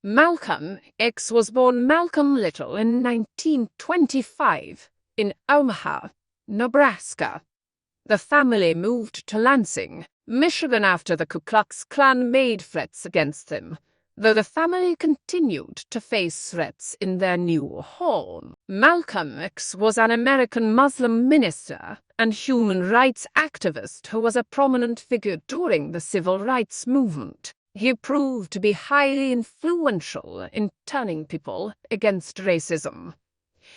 Malcolm X was born Malcolm Little in 1925 in Omaha, Nebraska. The family moved to Lansing, Michigan after the Ku Klux Klan made threats against them, though the family continued to face threats in their new home. Malcolm X was an American Muslim minister and human rights activist who was a prominent figure during the civil rights movement. He proved to be highly influential in turning people against racism.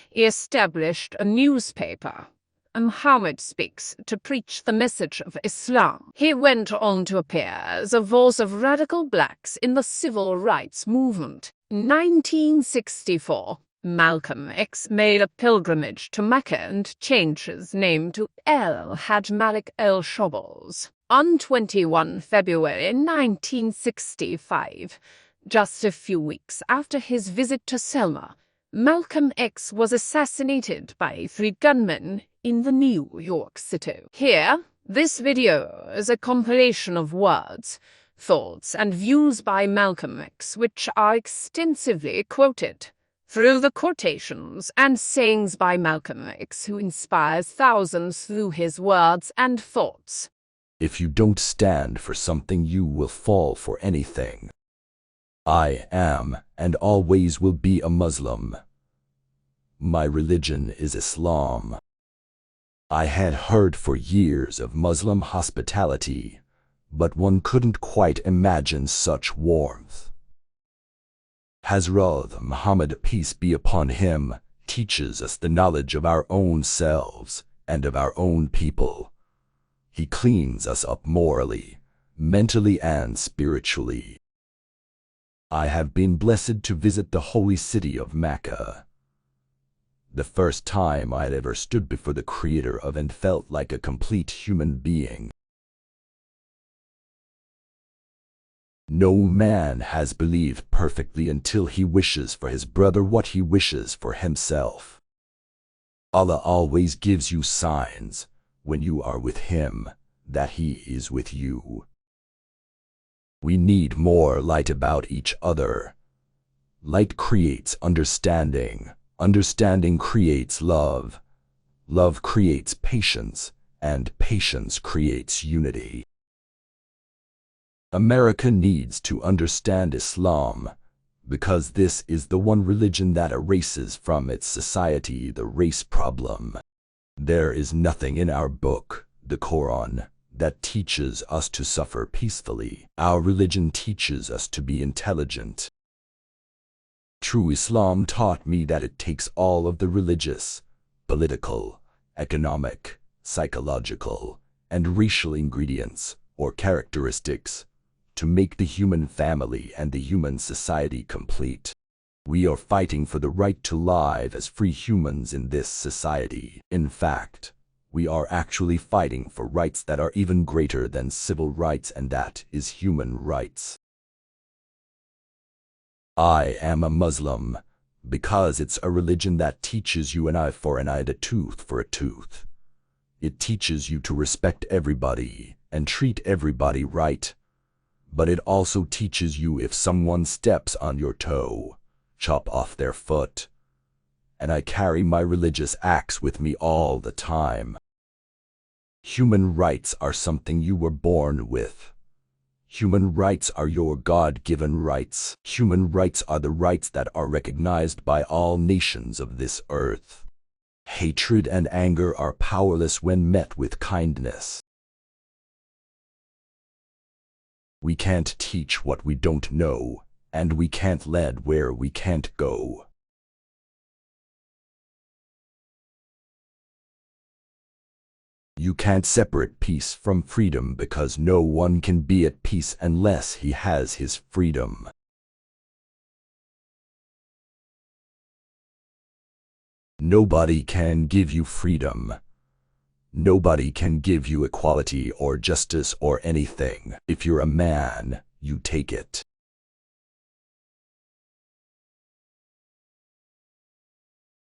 He established a newspaper, Muhammad Speaks, to preach the message of Islam. He went on to appear as a voice of radical blacks in the civil rights movement. In 1964, Malcolm X made a pilgrimage to Mecca and changed his name to el-Hajj Malik el-Shabazz. On 21 February 1965, just a few weeks after his visit to Selma, Malcolm X was assassinated by 3 gunmen in the New York City. Here, this video is a compilation of words, thoughts, and views by Malcolm X which are extensively quoted. Through the quotations and sayings by Malcolm X, who inspires thousands through his words and thoughts. If you don't stand for something, you will fall for anything. I am and always will be a Muslim. My religion is Islam. I had heard for years of Muslim hospitality, but one couldn't quite imagine such warmth. Hazrat Muhammad, peace be upon him, teaches us the knowledge of our own selves and of our own people. He cleans us up morally, mentally, and spiritually. I have been blessed to visit the holy city of Mecca. The first time I had ever stood before the Creator of and felt like a complete human being. No man has believed perfectly until he wishes for his brother what he wishes for himself. Allah always gives you signs when you are with Him that He is with you. We need more light about each other. Light creates understanding. Understanding creates love. Love creates patience, and patience creates unity. America needs to understand Islam, because this is the one religion that erases from its society the race problem. There is nothing in our book, the Quran, that teaches us to suffer peacefully. Our religion teaches us to be intelligent. True Islam taught me that it takes all of the religious, political, economic, psychological, and racial ingredients, or characteristics, to make the human family and the human society complete. We are fighting for the right to live as free humans in this society. In fact, we are actually fighting for rights that are even greater than civil rights, and that is human rights. I am a Muslim because it's a religion that teaches you an eye for an eye, a tooth for a tooth. It teaches you to respect everybody and treat everybody right. But it also teaches you if someone steps on your toe, chop off their foot. And I carry my religious axe with me all the time. Human rights are something you were born with. Human rights are your God-given rights. Human rights are the rights that are recognized by all nations of this earth. Hatred and anger are powerless when met with kindness. We can't teach what we don't know, and we can't lead where we can't go. You can't separate peace from freedom, because no one can be at peace unless he has his freedom. Nobody can give you freedom. Nobody can give you equality or justice or anything. If you're a man, you take it.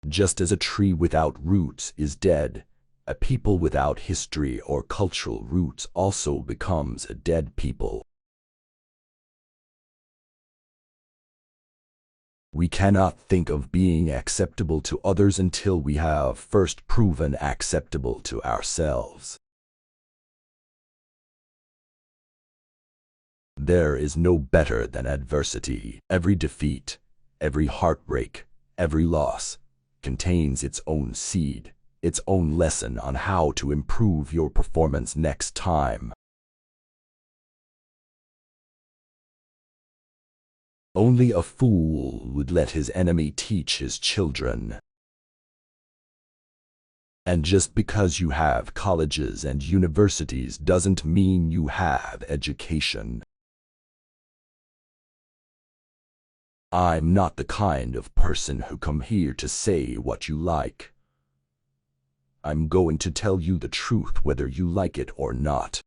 Just as a tree without roots is dead, a people without history or cultural roots also becomes a dead people. We cannot think of being acceptable to others until we have first proven acceptable to ourselves. There is no better than adversity. Every defeat, every heartbreak, every loss contains its own seed, its own lesson on how to improve your performance next time. Only a fool would let his enemy teach his children. And just because you have colleges and universities doesn't mean you have education. I'm not the kind of person who come here to say what you like. I'm going to tell you the truth whether you like it or not.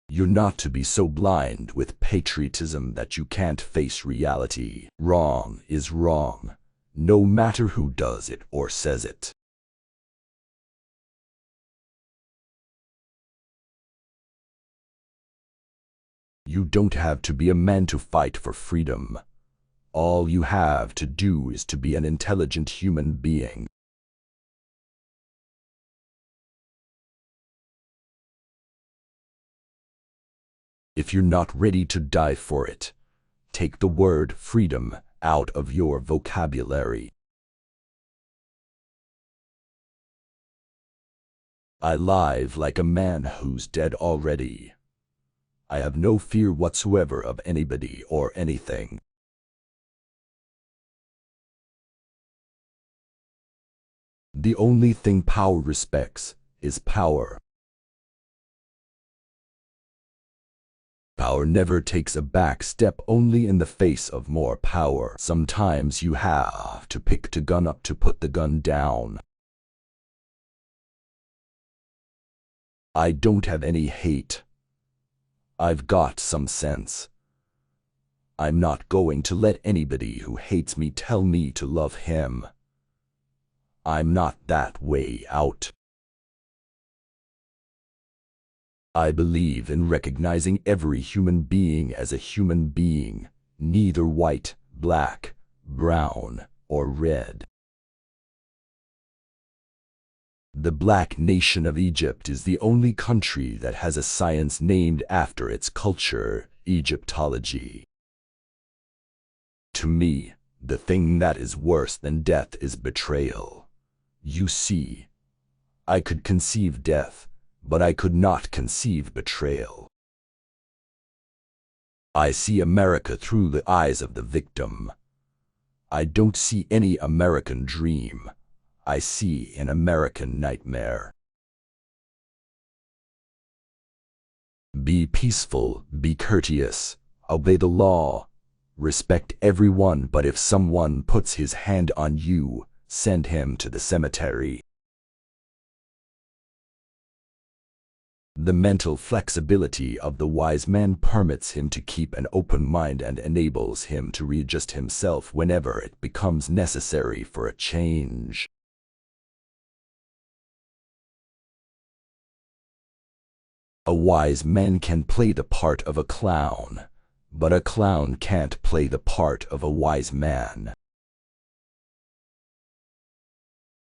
You're not to be so blind with patriotism that you can't face reality. Wrong is wrong, no matter who does it or says it. You don't have to be a man to fight for freedom. All you have to do is to be an intelligent human being. If you're not ready to die for it, take the word freedom out of your vocabulary. I live like a man who's dead already. I have no fear whatsoever of anybody or anything. The only thing power respects is power. Power never takes a back step, only in the face of more power. Sometimes you have to pick the gun up to put the gun down. I don't have any hate. I've got some sense. I'm not going to let anybody who hates me tell me to love him. I'm not that way out. I believe in recognizing every human being as a human being, neither white, black, brown, or red. The Black nation of Egypt is the only country that has a science named after its culture, Egyptology. To me, the thing that is worse than death is betrayal. You see, I could conceive death, but I could not conceive betrayal. I see America through the eyes of the victim. I don't see any American dream. I see an American nightmare. Be peaceful, be courteous, obey the law, respect everyone, but if someone puts his hand on you, send him to the cemetery. The mental flexibility of the wise man permits him to keep an open mind and enables him to readjust himself whenever it becomes necessary for a change. A wise man can play the part of a clown, but a clown can't play the part of a wise man.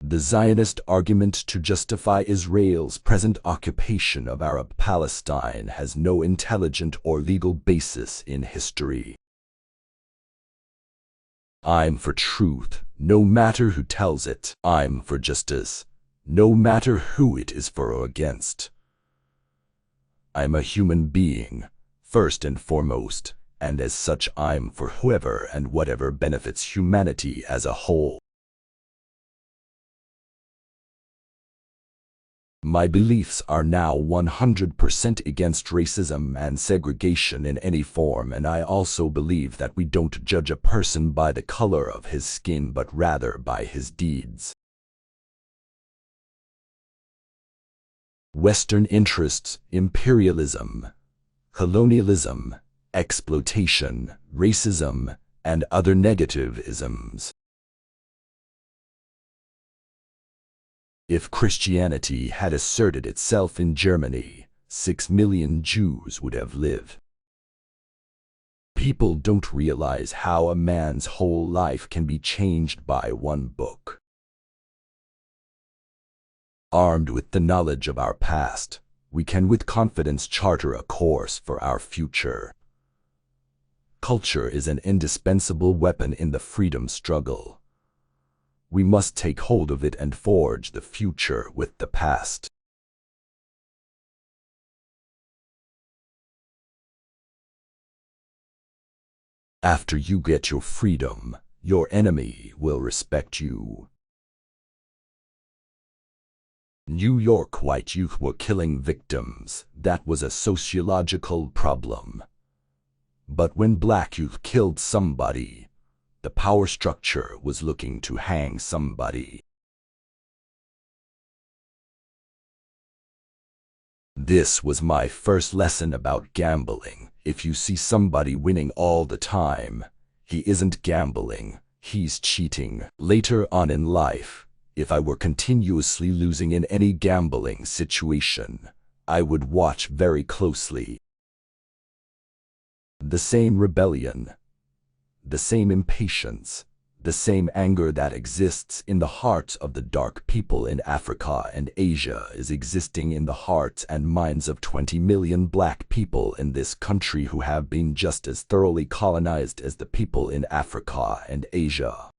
The Zionist argument to justify Israel's present occupation of Arab Palestine has no intelligent or legal basis in history. I'm for truth, no matter who tells it. I'm for justice, no matter who it is for or against. I'm a human being, first and foremost, and as such I'm for whoever and whatever benefits humanity as a whole. My beliefs are now 100% against racism and segregation in any form, and I also believe that we don't judge a person by the color of his skin but rather by his deeds. Western interests, imperialism, colonialism, exploitation, racism, and other negativisms. If Christianity had asserted itself in Germany, 6 million Jews would have lived. People don't realize how a man's whole life can be changed by one book. Armed with the knowledge of our past, we can with confidence charter a course for our future. Culture is an indispensable weapon in the freedom struggle. We must take hold of it and forge the future with the past. After you get your freedom, your enemy will respect you. New York white youth were killing victims. That was a sociological problem. But when black youth killed somebody, the power structure was looking to hang somebody. This was my first lesson about gambling. If you see somebody winning all the time, he isn't gambling, he's cheating. Later on in life, if I were continuously losing in any gambling situation, I would watch very closely. The same rebellion, the same impatience, the same anger that exists in the hearts of the dark people in Africa and Asia is existing in the hearts and minds of 20 million black people in this country who have been just as thoroughly colonized as the people in Africa and Asia.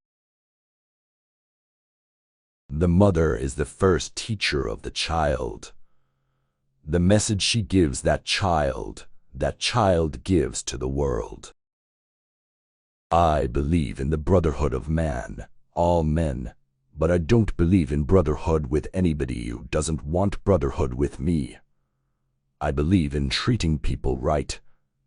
The mother is the first teacher of the child. The message she gives that child gives to the world. I believe in the brotherhood of man, all men, but I don't believe in brotherhood with anybody who doesn't want brotherhood with me. I believe in treating people right,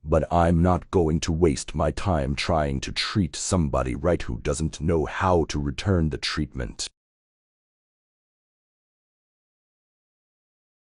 but I'm not going to waste my time trying to treat somebody right who doesn't know how to return the treatment.